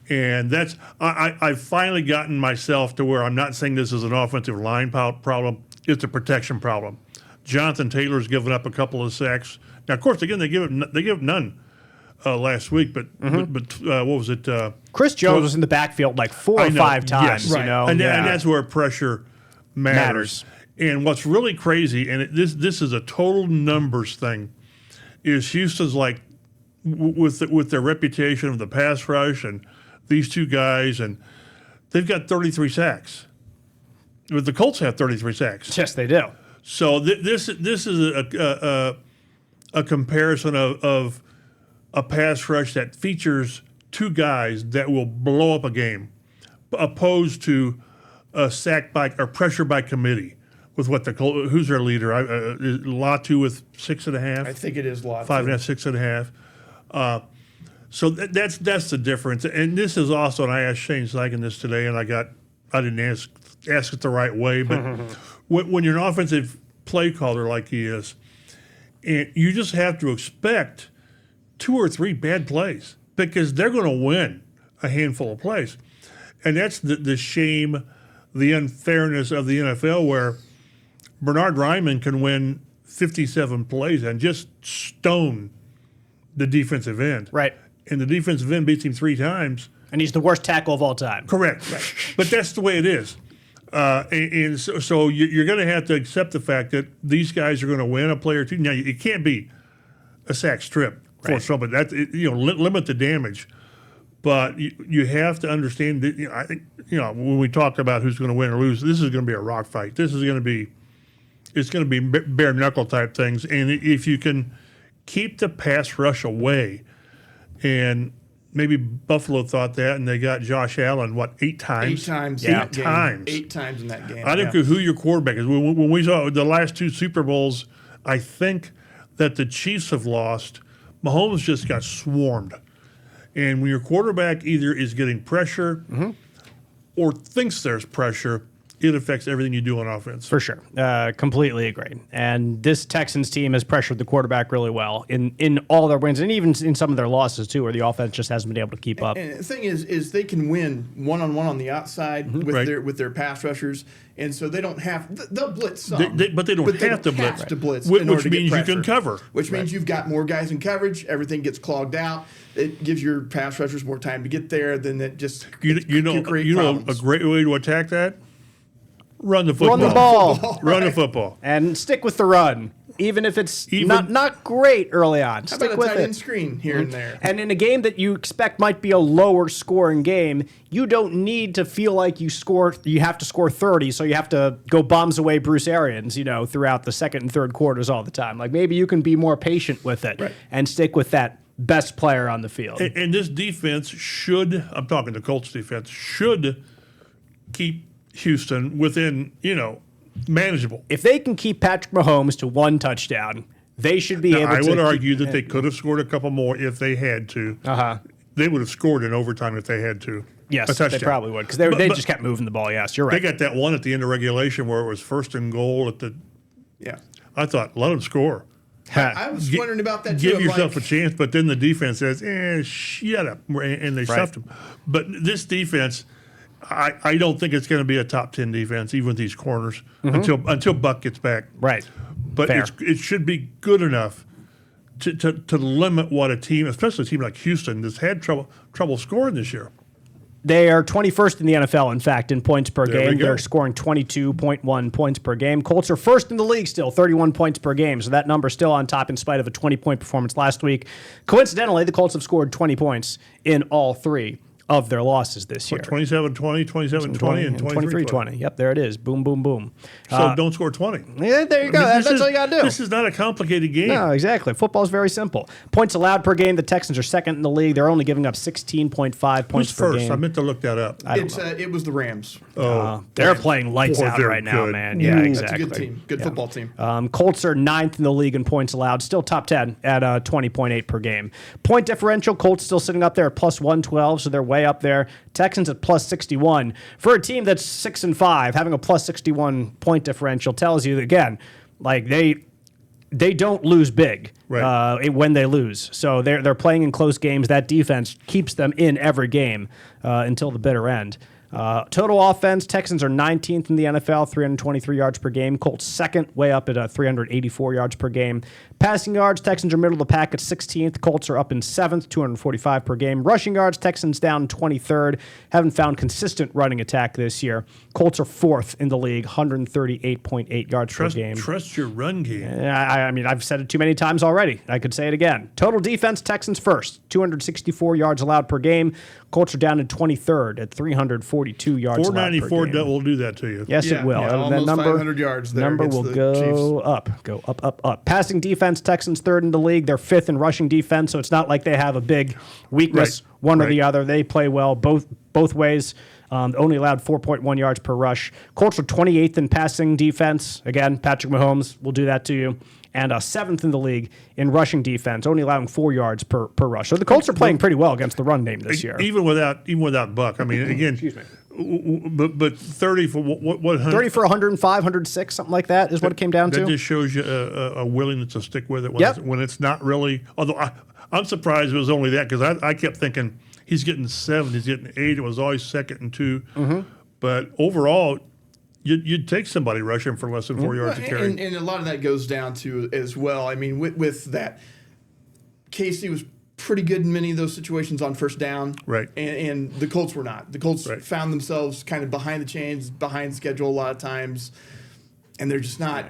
And that's I've finally gotten myself to where I'm not saying this is an offensive line problem. It's a protection problem. Jonathan Taylor's given up a couple of sacks. Now, of course, again they give up none. Last week, but what was it? Chris Jones was in the backfield like 4 or 5 times. Yes, right. And that's where pressure matters. And what's really crazy, and this is a total numbers thing, is Houston's like with their reputation of the pass rush and these two guys, and they've got 33 sacks. But the Colts have 33 sacks. Yes, they do. So this is a comparison of a pass rush that features two guys that will blow up a game, opposed to a sack by or pressure by committee with what who's their leader? Latu with 6.5. I think it is Latu. 5.5, 6.5. So that's the difference. And this is also, and I asked Shane Steichen this today, and I didn't ask it the right way, but when you're an offensive play caller like he is, and you just have to expect 2 or 3 bad plays because they're going to win a handful of plays. And that's the shame, the unfairness of the NFL, where Bernard Ryman can win 57 plays and just stone the defensive end. Right. And the defensive end beats him 3 times. And he's the worst tackle of all time. Correct. Right. But that's the way it is. And so you're going to have to accept the fact that these guys are going to win a play or two. Now, it can't be a sack strip for somebody. Limit the damage. But you have to understand that, I think, when we talk about who's going to win or lose, this is going to be a rock fight. This is going to be, it's going to be bare knuckle type things. And if you can keep the pass rush away, and maybe Buffalo thought that, and they got Josh Allen, 8 times? 8 times. Yeah. 8 times. 8 times in that game. I don't care who your quarterback is. When we saw the last 2 Super Bowls, I think that the Chiefs have lost. Mahomes just got swarmed. And when your quarterback either is getting pressure or thinks there's pressure, it affects everything you do on offense. For sure. Completely agree. And this Texans team has pressured the quarterback really well in all their wins, and even in some of their losses, too, where the offense just hasn't been able to keep up. And the thing is they can win one-on-one on the outside with their pass rushers, and so they don't have – they'll blitz some. But they don't have to blitz. Which means you can cover. Which means you've got more guys in coverage. Everything gets clogged out. It gives your pass rushers more time to get there. Then it just you know a great way to attack that? Run the football. Run the ball. Run the football. And stick with the run, even if it's not great early on. How Stick about with a tight end it. screen here and there? And in a game that you expect might be a lower scoring game, you don't need to feel like you have to score 30, so you have to go bombs away Bruce Arians, throughout the second and third quarters all the time. Like maybe you can be more patient with it and stick with that best player on the field. And this defense should, I'm talking the Colts defense, should keep Houston within, manageable. If they can keep Patrick Mahomes to 1 touchdown, they should be able to. I would argue that they could have scored a couple more if they had to. They would have scored in overtime if they had to. Yes, they probably would, because they just kept moving the ball. Yes, you're right. They got that one at the end of regulation where it was 1st and goal at the. Yeah. I thought, let them score. I was wondering about that too. Give yourself a chance, but then the defense says, shut up, and they stuffed them. But this defense, I don't think it's going to be a top 10 defense, even with these corners, until Buck gets back. Right. But it should be good enough to limit what a team, especially a team like Houston, that's had trouble scoring this year. They are 21st in the NFL, in fact, in points per game. go. They're scoring 22.1 points per game. Colts are first in the league still, 31 points per game. So that number's still on top in spite of a 20-point performance last week. Coincidentally, the Colts have scored 20 points in all 3 of their losses this year. 27-20, 27-20, and 23-20. Yep, there it is. Boom, boom, boom. So don't score 20. Yeah, there you go. That's all you got to do. This is not a complicated game. No, exactly. Football is very simple. Points allowed per game, the Texans are second in the league. They're only giving up 16.5 points Who's per first? game. I meant to look that up. It was the Rams. They're playing lights Boy, out they're right now, good. man. Yeah, exactly. That's a good team. Good football team. Colts are 9th in the league in points allowed, still top 10 at 20.8 per game. Point differential, Colts still sitting up there at plus 112, so they're way up there. Texans at plus 61. For a team that's 6-5, having a plus 61 point differential tells you that, again, like they don't lose big when they lose. So they're playing in close games. That defense keeps them in every game until the bitter end. Total offense, Texans are 19th in the NFL, 323 yards per game. Colts second, way up at 384 yards per game. Passing yards, Texans are middle of the pack at 16th. Colts are up in 7th, 245 per game. Rushing yards, Texans down 23rd. Haven't found consistent running attack this year. Colts are 4th in the league, 138.8 yards per game. Trust your run game. I mean, I've said it too many times already. I could say it again. Total defense, Texans first, 264 yards allowed per game. Colts are down in 23rd at 342 yards allowed per game. 494 will do that to you. Yes, it will. Yeah, almost 500 yards there. Number will go up. Passing defense, Texans 3rd in the league. They're 5th in rushing defense, so it's not like they have a big weakness one or the other. They play well both ways. Only allowed 4.1 yards per rush. Colts are 28th in passing defense. Again, Patrick Mahomes will do that to you. And 7th in the league in rushing defense, only allowing 4 yards per rush. So the Colts are playing pretty well against the run game this year. Even without Buck. I mean, again, excuse me. But 30 for what 30 for 105, 106, something like that is what it came down to. That just shows you a willingness to stick with it when it's not really. Although I'm surprised it was only that, because I kept thinking he's getting 7, he's getting 8. It was always 2nd and 2. But overall, you'd take somebody rushing for less than 4 yards a carry. And a lot of that goes down to as well. I mean, with that, Casey was pretty good in many of those situations on first down. Right. And the Colts were not. The Colts found themselves kind of behind the chains, behind schedule a lot of times, and they're just not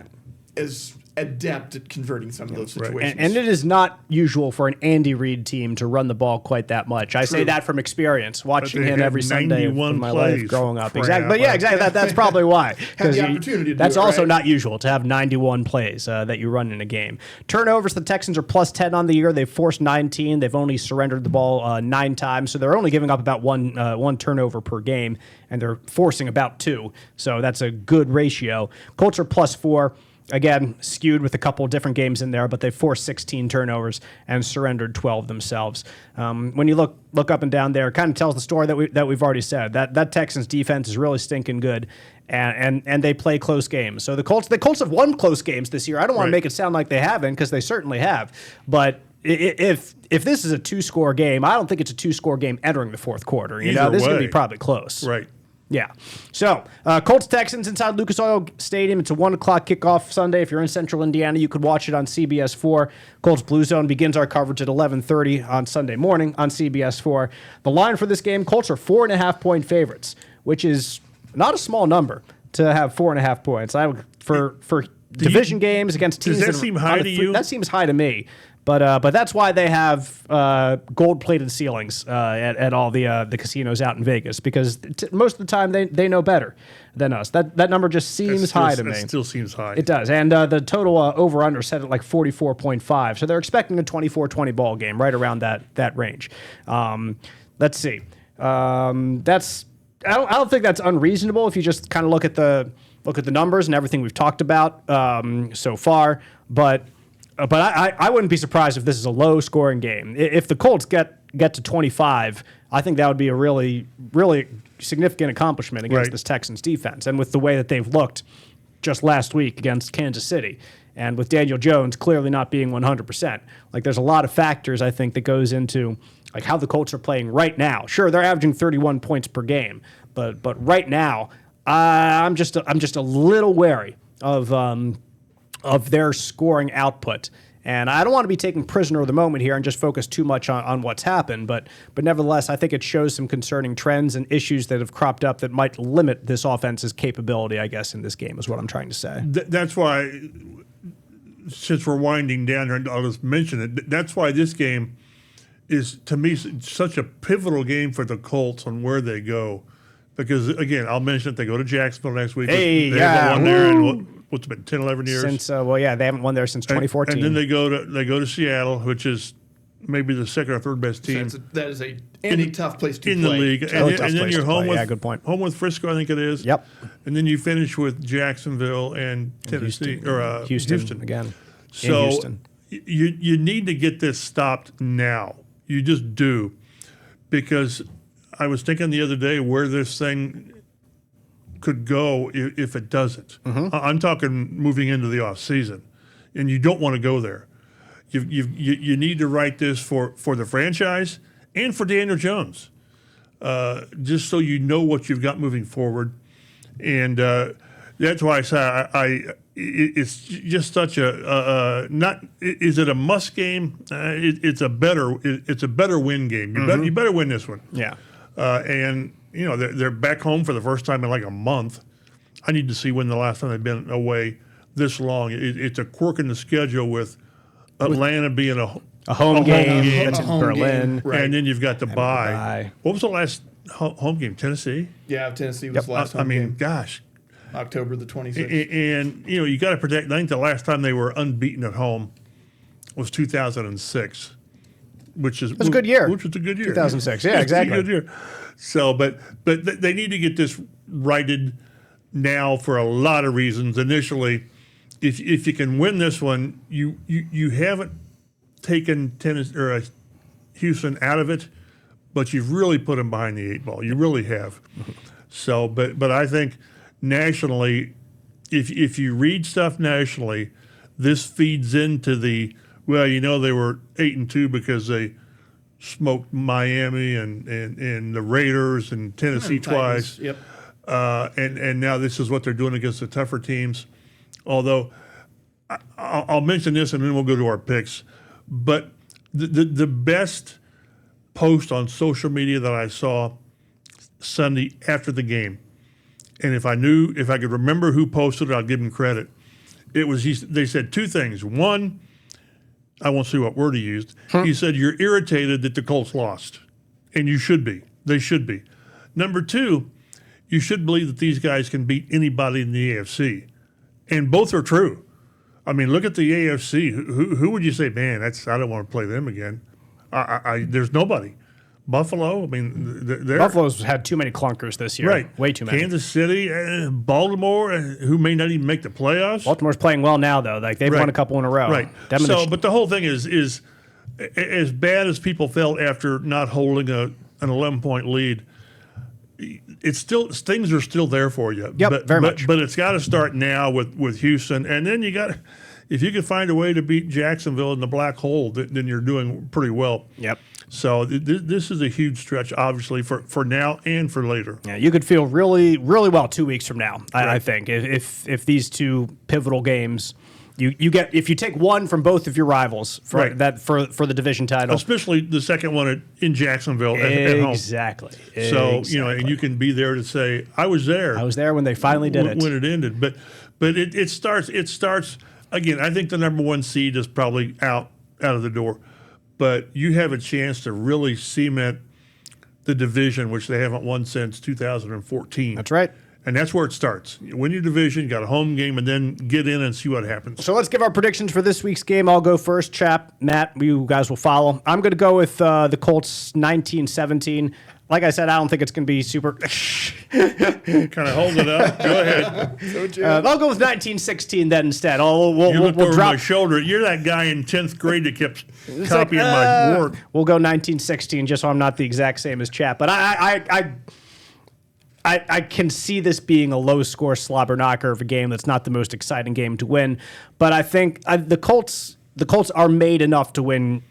as adept at converting some of those situations. And it is not usual for an Andy Reid team to run the ball quite that much. I say that from experience, watching him every Sunday of my life growing up. Exactly. But yeah, exactly. That's probably why. Have the opportunity to do that's it, also right? not usual to have 91 plays that you run in a game. Turnovers, the Texans are plus 10 on the year. They've forced 19. They've only surrendered the ball 9 times. So they're only giving up about one turnover per game, and they're forcing about 2. So that's a good ratio. Colts are plus 4. Again, skewed with a couple of different games in there, but they forced 16 turnovers and surrendered 12 themselves. When you look up and down there, it kind of tells the story that we've already said. That Texans defense is really stinking good, and they play close games. So the Colts have won close games this year. I don't want to make it sound like they haven't, because they certainly have. But if this is a 2-score game, I don't think it's a 2-score game entering the fourth quarter. This is going to be probably close. Right. Yeah. So, Colts-Texans inside Lucas Oil Stadium. It's a 1 o'clock kickoff Sunday. If you're in central Indiana, you could watch it on CBS 4. Colts Blue Zone begins our coverage at 11:30 on Sunday morning on CBS 4. The line for this game, Colts are 4.5-point favorites, which is not a small number to have 4.5 points. For division games against teams. Does that seem high to you? That seems high to me. But that's why they have gold-plated ceilings at all the casinos out in Vegas, because most of the time they know better than us. That number just seems high to me. It still seems high. It does. And the total over-under set at like 44.5. So they're expecting a 24-20 ball game right around that range. Let's see. I don't think that's unreasonable if you just kind of look at the numbers and everything we've talked about so far. But I wouldn't be surprised if this is a low-scoring game. If the Colts get to 25, I think that would be a really, really significant accomplishment against this Texans defense. And with the way that they've looked just last week against Kansas City, and with Daniel Jones clearly not being 100%, like there's a lot of factors I think that goes into like how the Colts are playing right now. Sure, they're averaging 31 points per game, but right now I'm just a little wary of their scoring output. And I don't want to be taken prisoner of the moment here and just focus too much on what's happened, but nevertheless, I think it shows some concerning trends and issues that have cropped up that might limit this offense's capability, I guess, in this game is what I'm trying to say. That's why, since we're winding down here, I'll just mention it, that's why this game is, to me, such a pivotal game for the Colts on where they go. Because, again, I'll mention it, they go to Jacksonville next week. They haven't won there in, what's it been, 10, 11 years? Since, they haven't won there since 2014. And then they go to Seattle, which is maybe the second or third best team. That is a tough place to play. In the league. And then you're home with, good point. home with Frisco, I think it is. Yep. And then you finish with Jacksonville and Tennessee. Houston again. So Houston. You need to get this stopped now. You just do. Because I was thinking the other day where this thing could go if it doesn't. Mm-hmm. I'm talking moving into the off season, and you don't want to go there. You need to write this for the franchise and for Daniel Jones, just so you know what you've got moving forward. And that's why I say it's just such a not. Is it a must game? It's a better win game. You better win this one. Yeah. And they're back home for the first time in like a month. I need to see when the last time they've been away this long. It's a quirk in the schedule with Atlanta being a home game. That's in Berlin. Right. And then you've got the bye. What was the last home game? Tennessee? Yeah, Tennessee was the last home game. Gosh. October the 26th. And you got to protect. I think the last time they were unbeaten at home was 2006. Which was a good year. Which was a good year. 2006, yeah, exactly. A good year. So, but they need to get this righted now for a lot of reasons. Initially, if you can win this one, you haven't taken Houston out of it, but you've really put them behind the 8 ball. You really have. So, but I think nationally, if you read stuff nationally, this feeds into the. Well, they were 8-2 because they smoked Miami and the Raiders and Tennessee twice. Yep. And now this is what they're doing against the tougher teams. Although I'll mention this and then we'll go to our picks. But the best post on social media that I saw Sunday after the game, and if I could remember who posted it, I'll give him credit. they said two things. One, I won't say what word he used. He said, you're irritated that the Colts lost, and you should be. They should be. Number two, you should believe that these guys can beat anybody in the AFC, and both are true. I mean, look at the AFC. Who would you say, man, I don't want to play them again? There's nobody. Buffalo, I mean, Buffalo's had too many clunkers this year. Right. Way too many. Kansas City, Baltimore, who may not even make the playoffs. Baltimore's playing well now, though. Like, they've won a couple in a row. Right. But the whole thing is as bad as people felt after not holding an 11-point lead, it's still, things are still there for you. Yep, very much. But it's got to start now with Houston, and then you got, if you can find a way to beat Jacksonville in the black hole, then you're doing pretty well. Yep. So this is a huge stretch, obviously, for now and for later. Yeah, you could feel really, really well 2 weeks from now. I think if these two pivotal games, you get, if you take one from both of your rivals for the division title, especially the second one in Jacksonville at home. Exactly. So and you can be there to say, I was there. I was there when they finally did it. When it ended, but it starts again. I think the number one seed is probably out of the door. But you have a chance to really cement the division, which they haven't won since 2014. That's right. And that's where it starts. You win your division, you got a home game, and then get in and see what happens. So let's give our predictions for this week's game. I'll go first. Chap, Matt, you guys will follow. I'm going to go with the Colts 19-17. Like I said, I don't think it's going to be super. Kind of hold it up. Go ahead. I'll go with 19-16 then instead. We'll drop my shoulder. You're that guy in 10th grade that kept copying my work. We'll go 19-16 just so I'm not the exact same as Chap. But I can see this being a low-score slobber knocker of a game that's not the most exciting game to win. But I think the Colts are made enough to win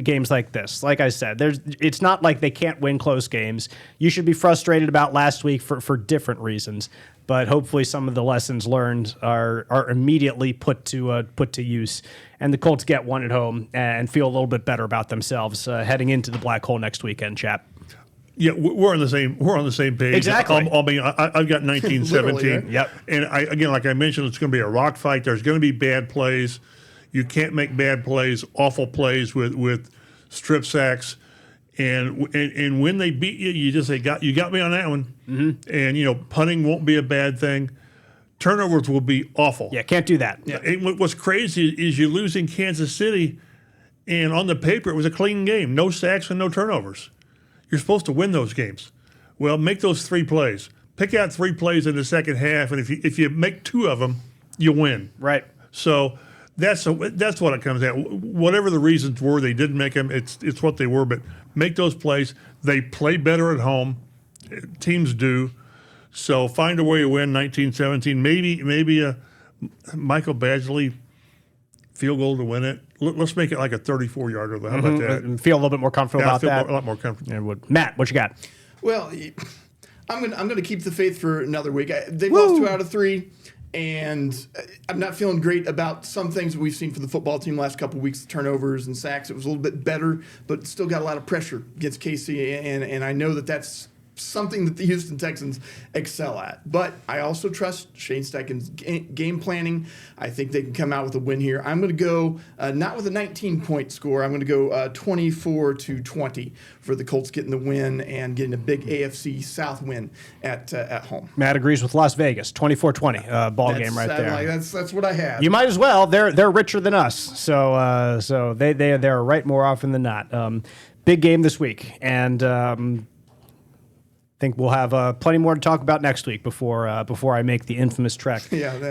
games like this. Like I said, it's not like they can't win close games. You should be frustrated about last week for different reasons, but hopefully some of the lessons learned are immediately put to use, and the Colts get one at home and feel a little bit better about themselves heading into the black hole next weekend, Chap. Yeah, we're on the same page. Exactly. I've got 19-17. Yep. And again, like I mentioned, it's going to be a rock fight. There's going to be bad plays. You can't make bad plays, awful plays with strip sacks, and when they beat you, you just say, "You got me on that one." Mm-hmm. And punting won't be a bad thing. Turnovers will be awful. Yeah, can't do that. Yeah. And what's crazy is you lose in Kansas City, and on the paper it was a clean game, no sacks and no turnovers. You're supposed to win those games. Well, make those 3 plays. Pick out 3 plays in the second half, and if you make 2 of them, you win. Right. So. That's what it comes at. Whatever the reasons were, they didn't make them. It's what they were. But make those plays. They play better at home. Teams do. So find a way to win 19-17. Maybe a Michael Badgley field goal to win it. Let's make it like a 34-yarder. How about that? And feel a little bit more comfortable about that. A lot more comfortable. Matt, what you got? Well, I'm gonna keep the faith for another week. They've lost 2 out of 3. And I'm not feeling great about some things that we've seen from the football team last couple of weeks, turnovers and sacks. It was a little bit better, but still got a lot of pressure against KC, and I know that that's something that the Houston Texans excel at. But I also trust Shane Steichen's game planning. I think they can come out with a win here. I'm going to go not with a 19-point score. I'm going to go 24-20 for the Colts getting the win and getting a big AFC South win at home. Matt agrees with Las Vegas, 24-20 ball game right there. That's what I have. You might as well. They're richer than us, so they're right more often than not. Big game this week, and. Think we'll have plenty more to talk about next week before I make the infamous trek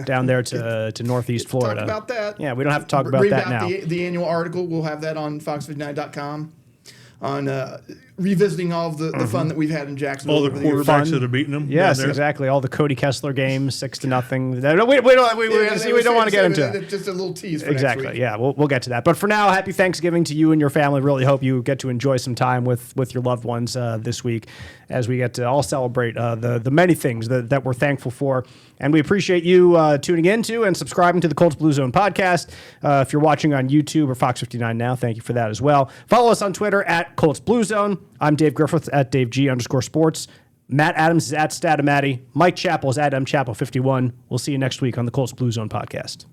down there to Northeast Florida. Talk about that. Yeah, we don't have to talk about that now. The annual article, we'll have that on fox59.com on revisiting all of the fun that we've had in Jacksonville. All the quarterbacks that have beaten them. Yes, exactly. All the Cody Kessler games, 6-0. We don't want to get into it. Just a little tease for exactly. next week. Yeah, we'll get to that. But for now, happy Thanksgiving to you and your family. Really hope you get to enjoy some time with your loved ones this week as we get to all celebrate the many things that we're thankful for. And we appreciate you tuning into and subscribing to the Colts Blue Zone Podcast. If you're watching on YouTube or Fox 59 now, thank you for that as well. Follow us on Twitter at Colts Blue Zone. I'm Dave Griffiths at DaveG_sports. Matt Adams is at Statamatti. Mike Chappell is at MChappell51. We'll see you next week on the Colts Blue Zone Podcast.